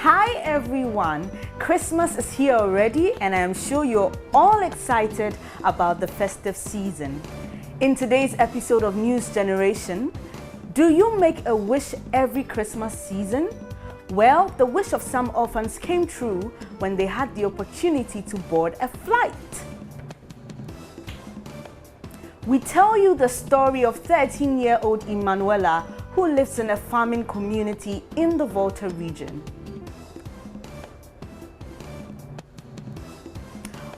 Hi everyone, Christmas is here already and I am sure you're all excited about the festive season. In today's episode of News Generation, do you make a wish every Christmas season? Well, the wish of some orphans came true when they had the opportunity to board a flight. We tell you the story of 13-year-old Emanuela who lives in a farming community in the Volta region.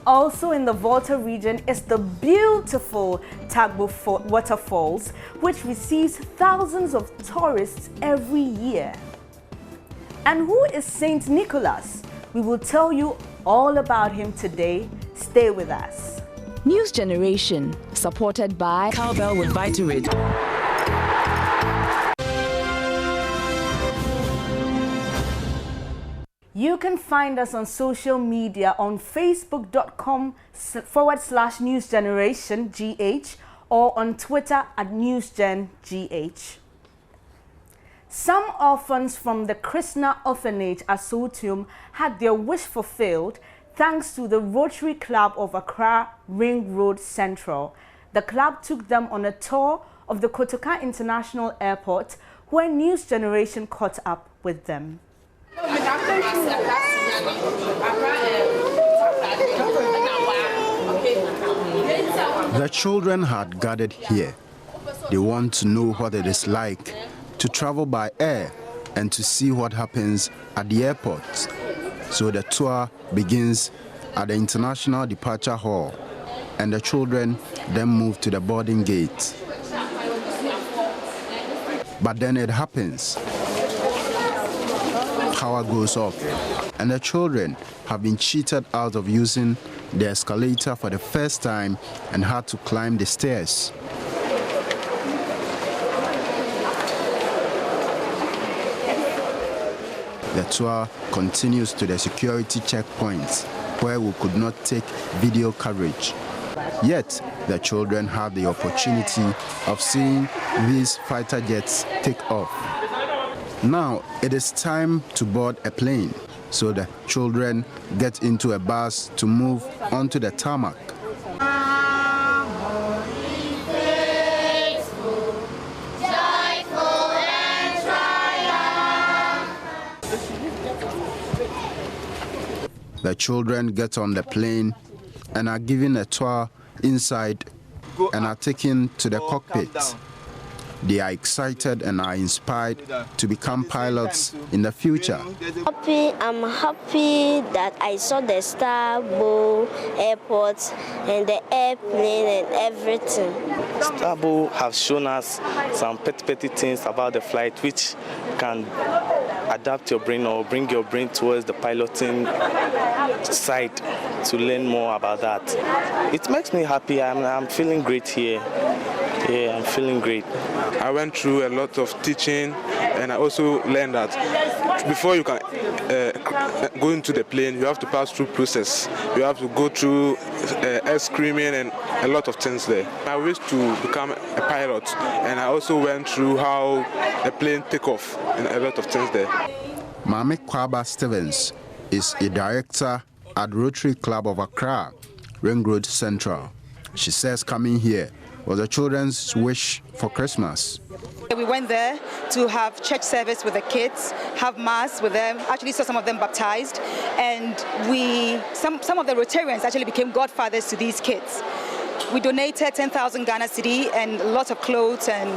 Also in the Volta region is the beautiful Tagbo waterfalls, which receives thousands of tourists every year. And who is Saint Nicholas? We will tell you all about him today. Stay with us. News Generation, supported by Cowbell with Vitarid. You can find us on social media on facebook.com/newsgenerationgh or on Twitter at newsgengh. Some orphans from the Krishna Orphanage at Sotium had their wish fulfilled thanks to the Rotary Club of Accra Ring Road Central. The club took them on a tour of the Kotoka International Airport where News Generation caught up with them. The children had gathered here. They want to know what it is like to travel by air and to see what happens at the airport. So the tour begins at the International Departure Hall, and the children then move to the boarding gate. But then it happens. Power goes off, and the children have been cheated out of using the escalator for the first time and had to climb the stairs. The tour continues to the security checkpoints where we could not take video coverage. Yet, the children had the opportunity of seeing these fighter jets take off. Now, it is time to board a plane, so the children get into a bus to move onto the tarmac. The children get on the plane and are given a tour inside and are taken to the cockpit. They are excited and are inspired to become pilots in the future. I'm happy that I saw the Starbo airport and the airplane and everything. Starbo have shown us some petty things about the flight which can adapt your brain or bring your brain towards the piloting side to learn more about that. It makes me happy. I'm feeling great here. Yeah, I'm feeling great. I went through a lot of teaching, and I also learned that before you can go into the plane, you have to pass through process. You have to go through air screaming and a lot of things there. I wish to become a pilot, and I also went through how a plane take off and a lot of things there. Mame Kwaba Stevens is a director at Rotary Club of Accra, Ring Road Central. She says coming here was the children's wish for Christmas. We went there to have church service with the kids, have mass with them, actually saw some of them baptized, and some of the Rotarians actually became godfathers to these kids. We donated 10,000 Ghana cedi and lots of clothes and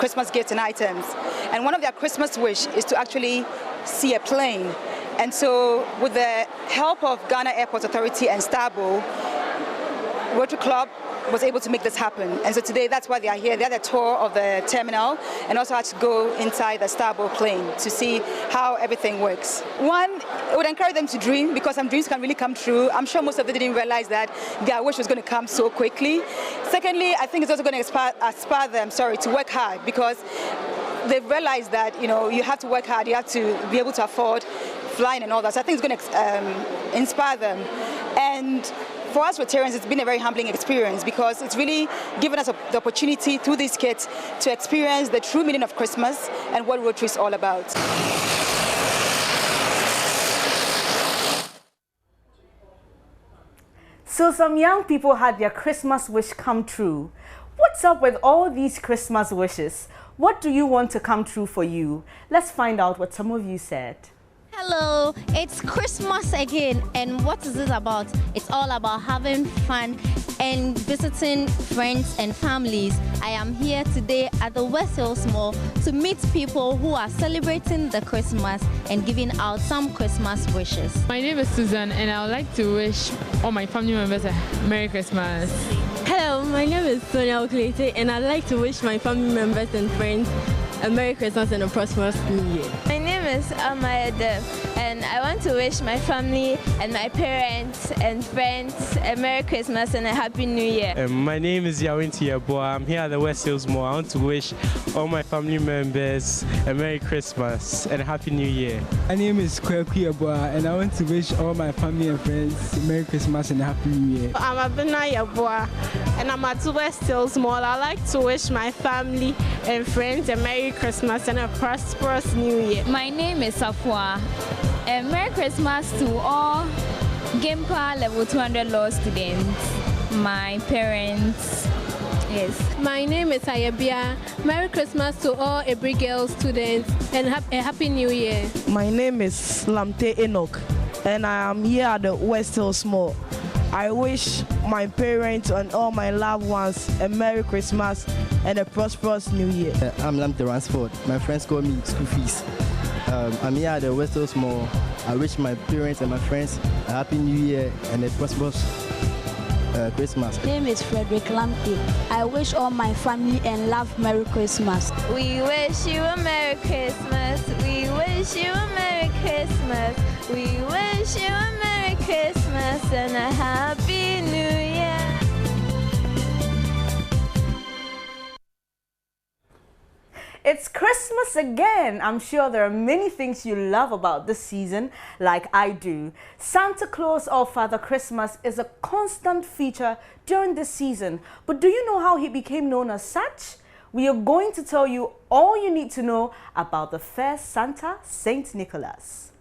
Christmas gifts and items. And one of their Christmas wish is to actually see a plane. And so with the help of Ghana Airport Authority and Starbo, Rotary Club was able to make this happen. And so today that's why they are here. They had a tour of the terminal and also had to go inside the Starbo plane to see how everything works. One, I would encourage them to dream because some dreams can really come true. I'm sure most of them didn't realize that their wish was going to come so quickly. Secondly, I think it's also going to inspire them, to work hard because they've realized that, you have to work hard, you have to be able to afford flying and all that. So I think it's going to inspire them. And for us Rotarians, it's been a very humbling experience because it's really given us the opportunity through these kids to experience the true meaning of Christmas and what Rotary is all about. So some young people had their Christmas wish come true. What's up with all these Christmas wishes? What do you want to come true for you? Let's find out what some of you said. Hello, it's Christmas again, and what is it about? It's all about having fun and visiting friends and families. I am here today at the West Hills Mall to meet people who are celebrating the Christmas and giving out some Christmas wishes. My name is Susan, and I would like to wish all my family members a Merry Christmas. Hello, my name is Sonia Oklete, and I'd like to wish my family members and friends a Merry Christmas and a prosperous New Year. My name is Amayade, and I want to wish my family and my parents and friends a Merry Christmas and a Happy New Year. My name is Yawinti Yeboah. I'm here at the West Hills Mall. I want to wish all my family members a Merry Christmas and a Happy New Year. My name is Kweku Yeboah, and I want to wish all my family and friends a Merry Christmas and a Happy New Year. I'm Abena Yeboah, and I'm at the West Hills Mall. I'd like to wish my family and friends a Merry Christmas and a prosperous New Year. My name is Safwa. Merry Christmas to all GamePa Level 200 Law students, my parents. Yes. My name is Ayabia. Merry Christmas to all Epd Girls students and a Happy New Year. My name is Lamte Enoch, and I am here at the West Hills Mall. I wish my parents and all my loved ones a Merry Christmas and a prosperous New Year. I'm Lamte Ransford. My friends call me School Fees. I'm here at the West Hills Mall. I wish my parents and my friends a Happy New Year and a prosperous Christmas. My name is Frederick Lamte. I wish all my family and love Merry Christmas. We wish you a Merry Christmas. We wish you a Merry Christmas. We wish you a Merry Christmas and a Happy New Year. It's Christmas again. I'm sure there are many things you love about this season, like I do. Santa Claus or Father Christmas is a constant feature during this season. But do you know how he became known as such? We are going to tell you all you need to know about the first Santa, Saint Nicholas.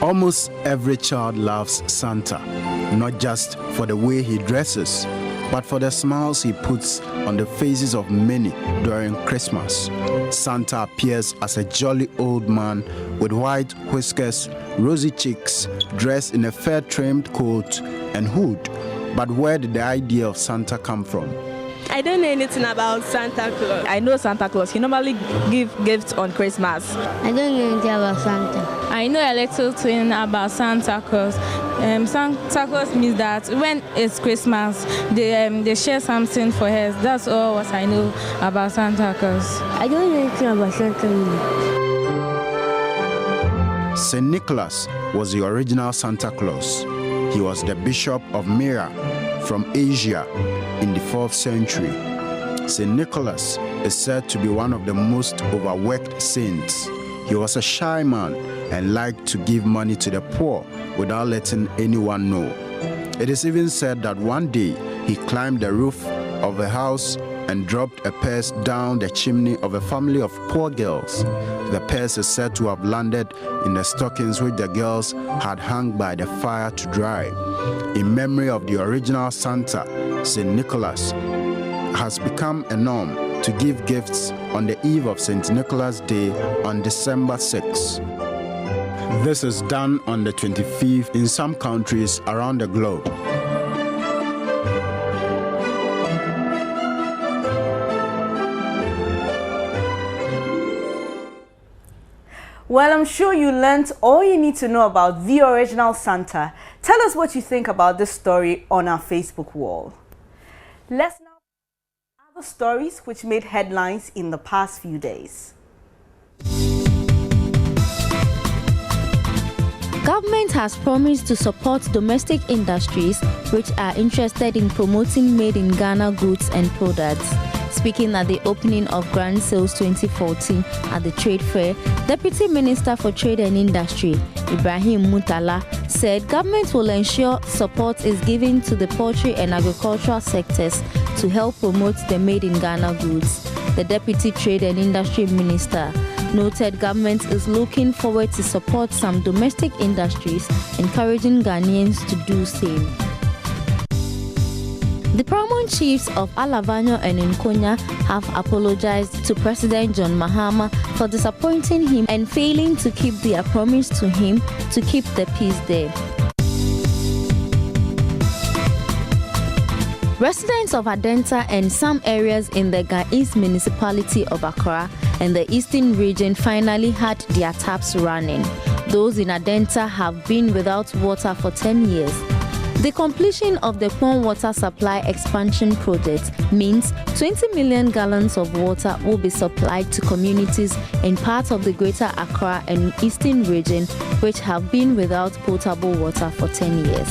Almost every child loves Santa, not just for the way he dresses, but for the smiles he puts on the faces of many during Christmas. Santa appears as a jolly old man with white whiskers, rosy cheeks, dressed in a fur-trimmed coat and hood. But where did the idea of Santa come from? I don't know anything about Santa Claus. I know Santa Claus. He normally gives gifts on Christmas. I don't know anything about Santa. I know a little thing about Santa Claus. Santa Claus means that when it's Christmas, they share something for us. That's all what I know about Santa Claus. I don't know anything about Santa. St. Nicholas was the original Santa Claus. He was the Bishop of Myra from Asia in the 4th century. St. Nicholas is said to be one of the most overworked saints. He was a shy man and liked to give money to the poor without letting anyone know. It is even said that one day he climbed the roof of a house and dropped a purse down the chimney of a family of poor girls. The purse is said to have landed in the stockings which the girls had hung by the fire to dry. In memory of the original Santa, St. Nicholas has become a norm to give gifts on the eve of St. Nicholas Day on December 6. This is done on the 25th in some countries around the globe. Well, I'm sure you learnt all you need to know about the original Santa. Tell us what you think about this story on our Facebook wall. Let's now other stories which made headlines in the past few days. Government has promised to support domestic industries which are interested in promoting made-in-Ghana goods and products. Speaking at the opening of Grand Sales 2014 at the Trade Fair, Deputy Minister for Trade and Industry, Ibrahim Mutala, said government will ensure support is given to the poultry and agricultural sectors to help promote the Made in Ghana goods. The Deputy Trade and Industry Minister noted government is looking forward to support some domestic industries, encouraging Ghanaians to do same. The paramount chiefs of Alavanyo and Nkonya have apologized to President John Mahama for disappointing him and failing to keep their promise to him to keep the peace there. Residents of Adenta and some areas in the Ga-East municipality of Accra and the eastern region finally had their taps running. Those in Adenta have been without water for 10 years. The completion of the Pond Water Supply Expansion Project means 20 million gallons of water will be supplied to communities in parts of the Greater Accra and Eastern region which have been without potable water for 10 years.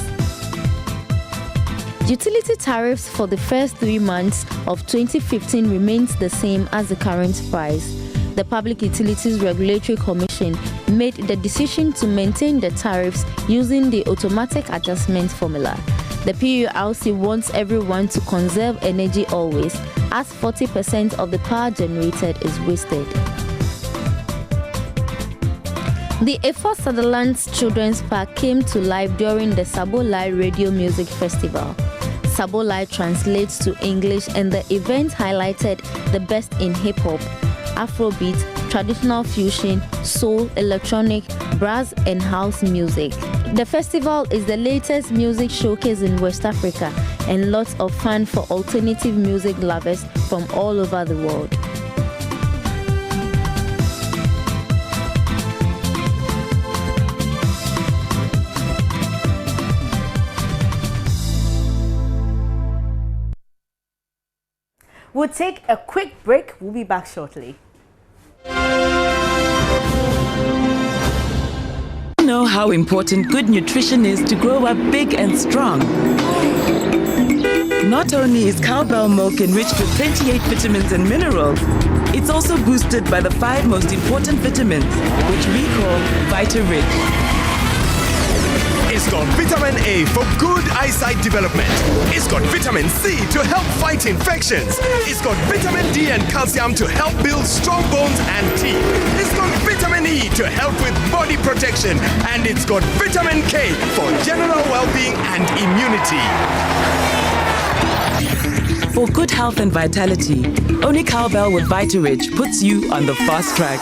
Utility tariffs for the first 3 months of 2015 remains the same as the current price. The Public Utilities Regulatory Commission made the decision to maintain the tariffs using the automatic adjustment formula. The PURC wants everyone to conserve energy always, as 40% of the power generated is wasted. The Effa Sutherland's Children's Park came to life during the Sabolai Radio Music Festival. Sabolai translates to English, and the event highlighted the best in hip-hop, Afrobeat, traditional fusion, soul, electronic, brass and house music. The festival is the latest music showcase in West Africa and lots of fun for alternative music lovers from all over the world. We'll take a quick break. We'll be back shortly. You know how important good nutrition is to grow up big and strong. Not only is cowbell milk enriched with 28 vitamins and minerals, it's also boosted by the 5 most important vitamins, which we call Vita-Rich. It's got vitamin A for good eyesight development. It's got vitamin C to help fight infections. It's got vitamin D and calcium to help build strong bones and teeth. It's got vitamin E to help with body protection. And it's got vitamin K for general well-being and immunity. For good health and vitality, only cowbell with Vita-Rich puts you on the fast track.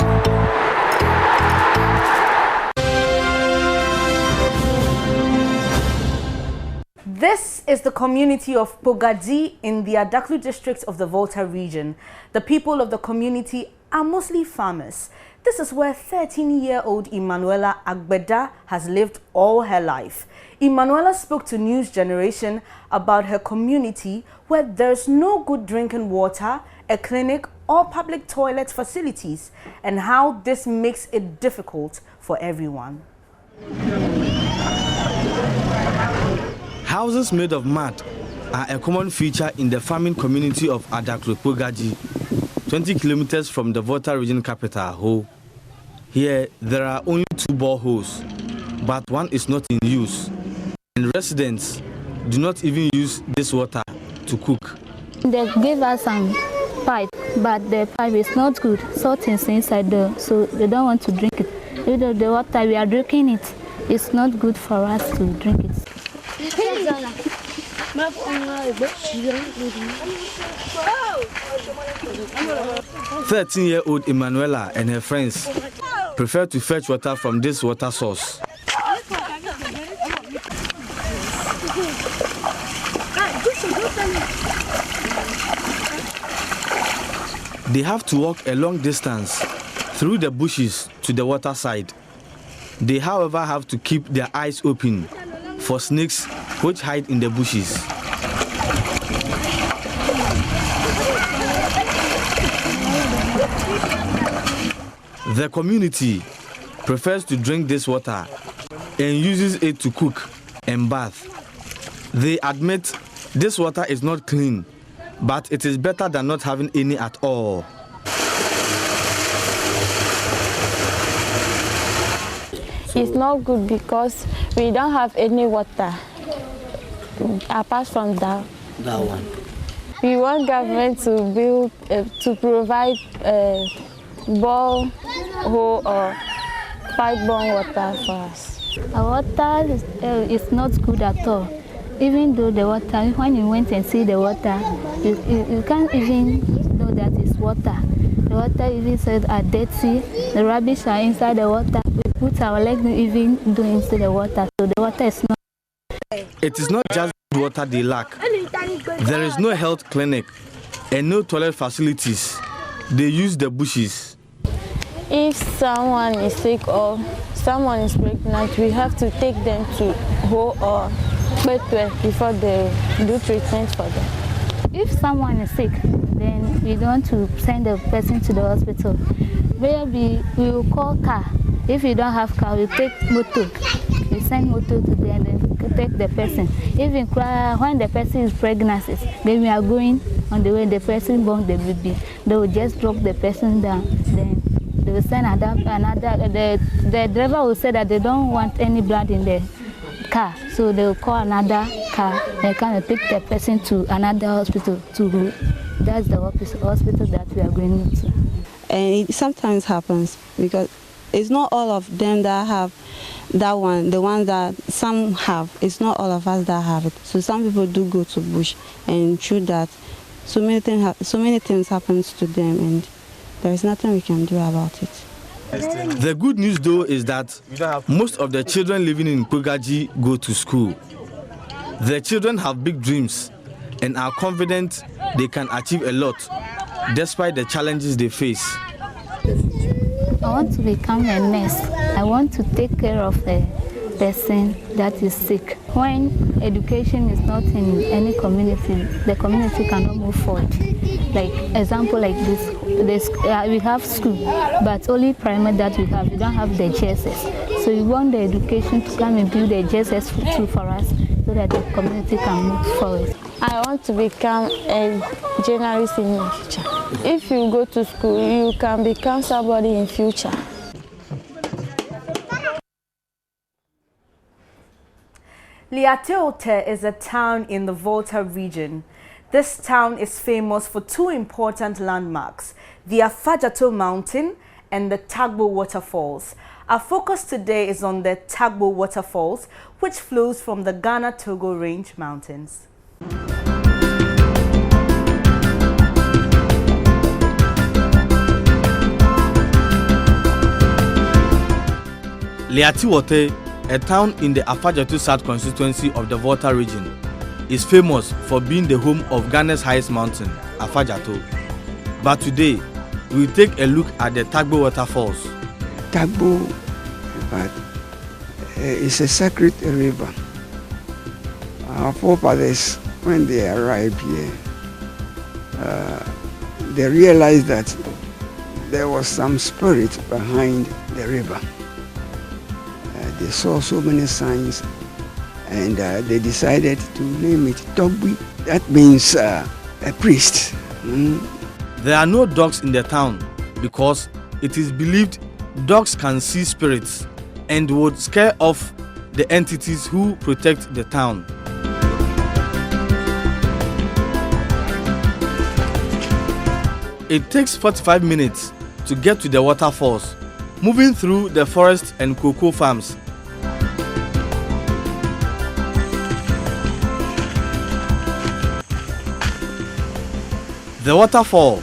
This is the community of Pogadi in the Adaklu district of the Volta region. The people of the community are mostly farmers. This is where 13-year-old Emanuela Agbeda has lived all her life. Emanuela spoke to News Generation about her community where there's no good drinking water, a clinic or public toilet facilities, and how this makes it difficult for everyone. Houses made of mud are a common feature in the farming community of Adaklu Pogaji, 20 kilometers from the Volta region capital, Ho. Here, there are only 2 boreholes, but one is not in use, and residents do not even use this water to cook. They gave us some pipe, but the pipe is not good. Salt is inside there, so they don't want to drink it. Even the water we are drinking it, it's not good for us to drink it. 13-year-old Emanuela and her friends prefer to fetch water from this water source. They have to walk a long distance through the bushes to the water side. They, however, have to keep their eyes open for snakes which hide in the bushes. The community prefers to drink this water and uses it to cook and bath. They admit this water is not clean, but it is better than not having any at all. It's not good because we don't have any water apart from that one. We want government to provide borehole or pipe-borne water for us. Our water is not good at all. Even though the water, when you went and see the water, you can't even know that it's water. The water even said are dirty, the rubbish are inside the water. We put our legs even into the water, so the water is not. It is not just water they lack. There is no health clinic and no toilet facilities. They use the bushes. If someone is sick or someone is pregnant, we have to take them to Ho or Betwe before they do treatment for them. If someone is sick, then we want to send the person to the hospital. Maybe we will call car. If you don't have car, we take motor. We send motor to them and then take the person. Even when the person is pregnant, then we are going on the way the person born the baby. They will just drop the person down. Then they will send another. The driver will say that they don't want any blood in the car, so they will call another car. They can take the person to another hospital. That's the hospital that we are going to. And it sometimes happens because it's not all of them that have that one. The ones that some have, it's not all of us that have it. So some people do go to bush, and through that, so many things happens to them, and there is nothing we can do about it. The good news though is that most of the children living in Kpogaji go to school. The children have big dreams and are confident they can achieve a lot despite the challenges they face. I want to become a nurse. I want to take care of the person that is sick. When education is not in any community, the community cannot move forward. Like example like this, we have school, but only primary that we have. We don't have the JSS. So we want the education to come and build the JSS too for us, so that the community can move forward. I want to become a journalist in the future. If you go to school, you can become somebody in future. Liateote is a town in the Volta region. This town is famous for two important landmarks, the Afajato Mountain and the Tagbo Waterfalls. Our focus today is on the Tagbo Waterfalls, which flows from the Ghana-Togo Range Mountains. Liateote, a town in the Afajato South constituency of the Volta region, is famous for being the home of Ghana's highest mountain, Afajato. But today, we will take a look at the Tagbo Waterfalls. Tagbo is a sacred river. Our forefathers, when they arrived here, they realized that there was some spirit behind the river. They saw so many signs, and they decided to name it Togbi. That means a priest. There are no dogs in the town because it is believed dogs can see spirits and would scare off the entities who protect the town. It takes 45 minutes to get to the waterfalls, moving through the forest and cocoa farms. The waterfall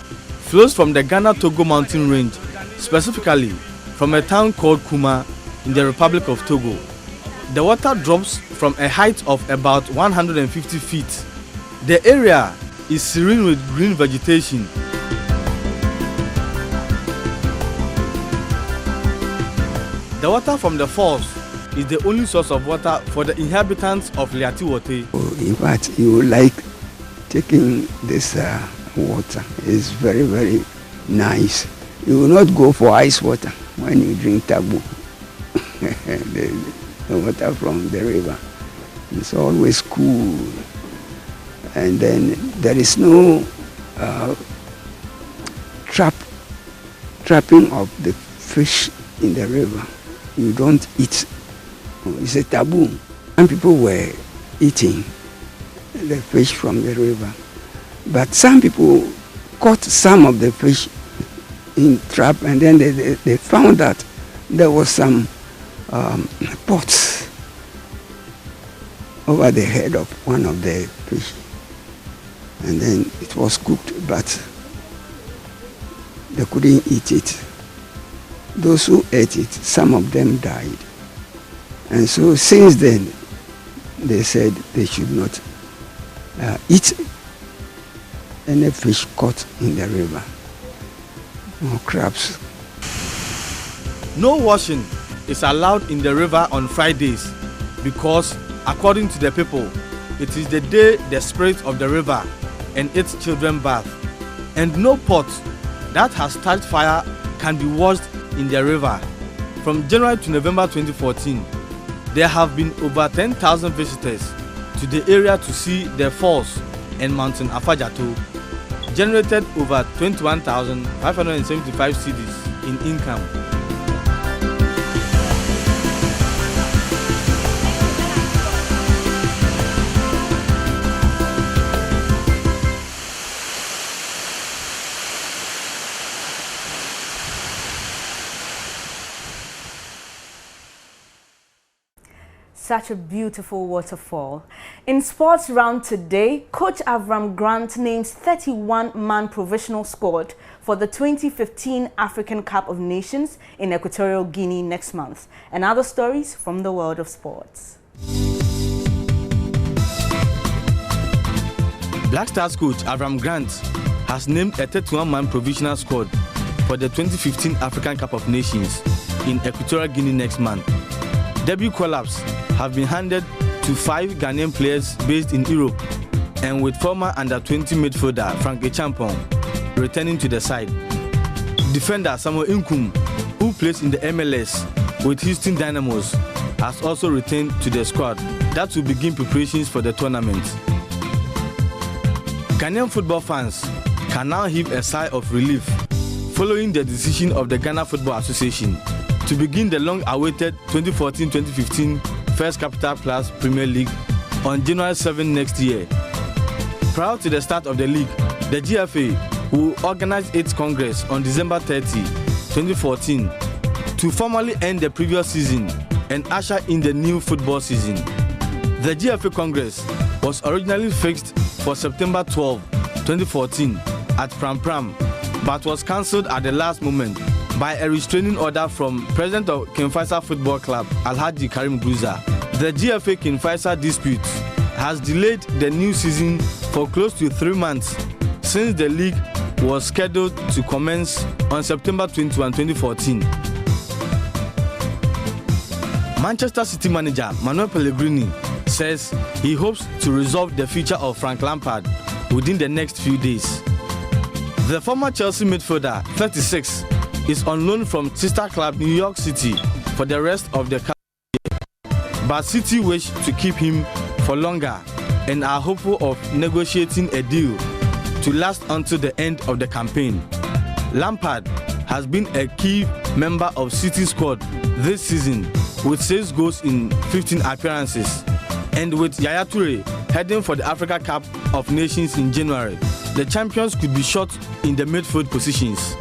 flows from the Ghana-Togo mountain range, specifically from a town called Kuma in the Republic of Togo. The water drops from a height of about 150 feet. The area is serene with green vegetation. The water from the falls is the only source of water for the inhabitants of Liateote. In fact, you will like taking this water. It's very, very nice. You will not go for ice water when you drink Tagbo. the water from the river. It's always cool. And then there is no trapping of the fish in the river. You don't eat. It's a taboo. And people were eating the fish from the river. But some people caught some of the fish in trap, and then they found that there was some pots over the head of one of the fish, and then it was cooked, but they couldn't eat it. Those who ate it, some of them died, and so since then they said they should not eat any fish caught in the river or crabs. No washing is allowed in the river on Fridays because, according to the people, it is the day the spirit of the river and its children bath, and no pot that has touched fire can be washed in the river. From January to November 2014, there have been over 10,000 visitors to the area to see the falls and Mountain Afajato, generated over 21,575 cedis in income. Such a beautiful waterfall. In sports round today, Coach Avram Grant names 31-man provisional squad for the 2015 African Cup of Nations in Equatorial Guinea next month. And other stories from the world of sports. Black Stars coach Avram Grant has named a 31-man provisional squad for the 2015 African Cup of Nations in Equatorial Guinea next month. Debut call-ups have been handed to 5 Ghanaian players based in Europe, and with former under-20 midfielder Frank Echampong returning to the side. Defender Samuel Inkum, who plays in the MLS with Houston Dynamos, has also returned to the squad that will begin preparations for the tournament. Ghanaian football fans can now heave a sigh of relief following the decision of the Ghana Football Association to begin the long-awaited 2014-2015 First Capital Plus Premier League on January 7 next year. Prior to the start of the league, the GFA will organize its Congress on December 30, 2014 to formally end the previous season and usher in the new football season. The GFA Congress was originally fixed for September 12, 2014 at Pram Pram, but was cancelled at the last moment by a restraining order from President of King Faisal Football Club, Alhaji Karim Guza. The GFA King Faisal dispute has delayed the new season for close to 3 months since the league was scheduled to commence on September 21, 2014. Manchester City manager Manuel Pellegrini says he hopes to resolve the future of Frank Lampard within the next few days. The former Chelsea midfielder, 36, is on loan from sister club New York City for the rest of the year, but City wish to keep him for longer and are hopeful of negotiating a deal to last until the end of the campaign. Lampard has been a key member of City's squad this season with 6 goals in 15 appearances, and with Yaya Toure heading for the Africa Cup of Nations in January, the champions could be short in the midfield positions.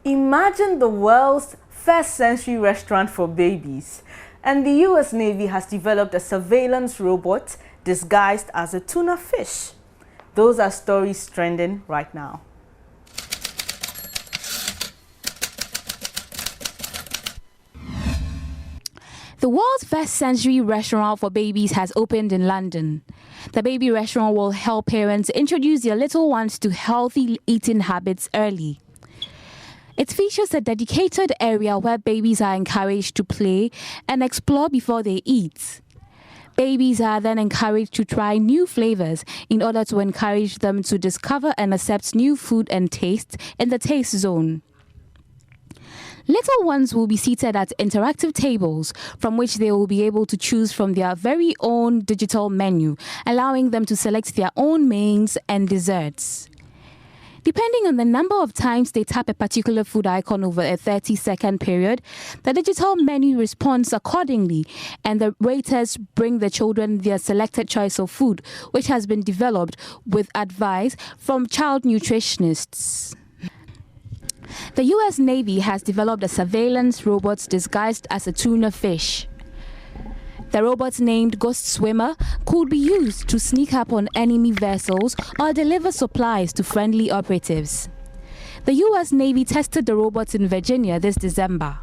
Imagine the world's first century restaurant for babies. And the US Navy has developed a surveillance robot disguised as a tuna fish. Those are stories trending right now. The world's first century restaurant for babies has opened in London. The baby restaurant will help parents introduce their little ones to healthy eating habits early. It features a dedicated area where babies are encouraged to play and explore before they eat. Babies are then encouraged to try new flavors in order to encourage them to discover and accept new food and tastes in the taste zone. Little ones will be seated at interactive tables from which they will be able to choose from their very own digital menu, allowing them to select their own mains and desserts. Depending on the number of times they tap a particular food icon over a 30-second period, the digital menu responds accordingly, and the waiters bring the children their selected choice of food, which has been developed with advice from child nutritionists. The U.S. Navy has developed a surveillance robot disguised as a tuna fish. The robot, named Ghost Swimmer, could be used to sneak up on enemy vessels or deliver supplies to friendly operatives. The U.S. Navy tested the robot in Virginia this December.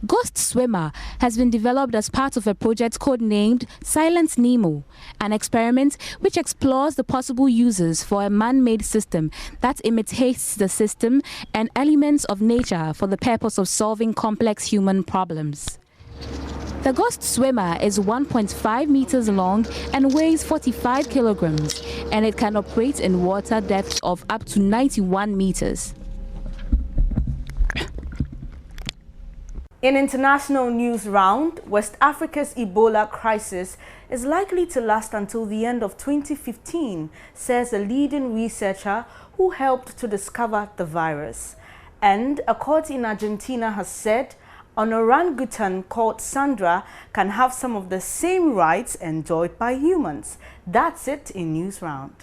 Ghost Swimmer has been developed as part of a project codenamed Silent Nemo, an experiment which explores the possible uses for a man-made system that imitates the system and elements of nature for the purpose of solving complex human problems. The Ghost Swimmer is 1.5 meters long and weighs 45 kilograms, and it can operate in water depths of up to 91 meters. In international news round, West Africa's Ebola crisis is likely to last until the end of 2015, says a leading researcher who helped to discover the virus. And a court in Argentina has said an orangutan called Sandra can have some of the same rights enjoyed by humans. That's it in News Round.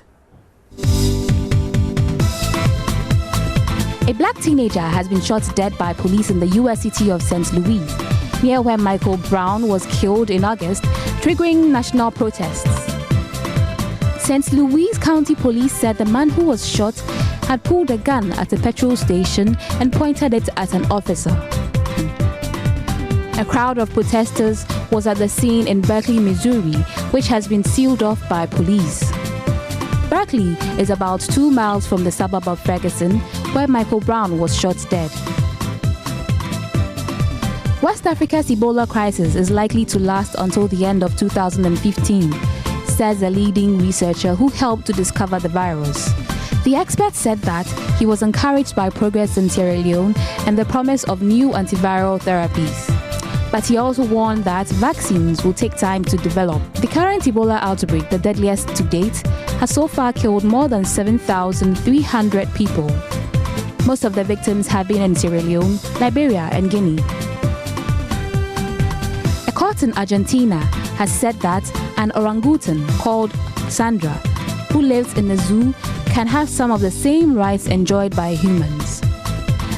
A black teenager has been shot dead by police in the U.S. city of St. Louis, near where Michael Brown was killed in August, triggering national protests. St. Louis County Police said the man who was shot had pulled a gun at a petrol station and pointed it at an officer. A crowd of protesters was at the scene in Berkeley, Missouri, which has been sealed off by police. Berkeley is about 2 miles from the suburb of Ferguson, where Michael Brown was shot dead. West Africa's Ebola crisis is likely to last until the end of 2015, says a leading researcher who helped to discover the virus. The expert said that he was encouraged by progress in Sierra Leone and the promise of new antiviral therapies. But he also warned that vaccines will take time to develop. The current Ebola outbreak, the deadliest to date, has so far killed more than 7,300 people. Most of the victims have been in Sierra Leone, Liberia, and Guinea. A court in Argentina has said that an orangutan called Sandra, who lives in a zoo, can have some of the same rights enjoyed by humans.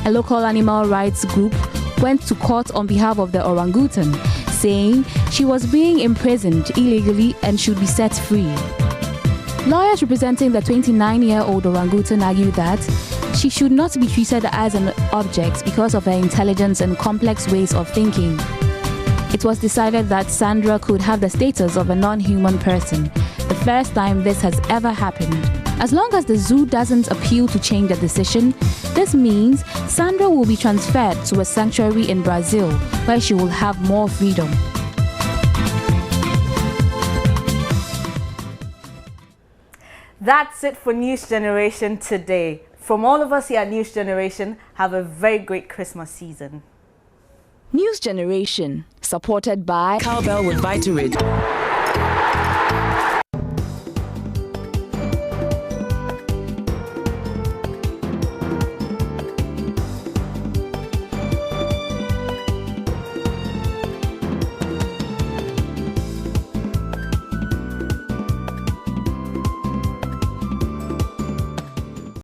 A local animal rights group went to court on behalf of the orangutan, saying she was being imprisoned illegally and should be set free. Lawyers representing the 29-year-old orangutan argue that she should not be treated as an object because of her intelligence and complex ways of thinking. It was decided that Sandra could have the status of a non-human person, the first time this has ever happened. As long as the zoo doesn't appeal to change the decision, this means Sandra will be transferred to a sanctuary in Brazil, where she will have more freedom. That's it for News Generation today. From all of us here at News Generation, have a very great Christmas season. News Generation, supported by Cowbell with Vitarid.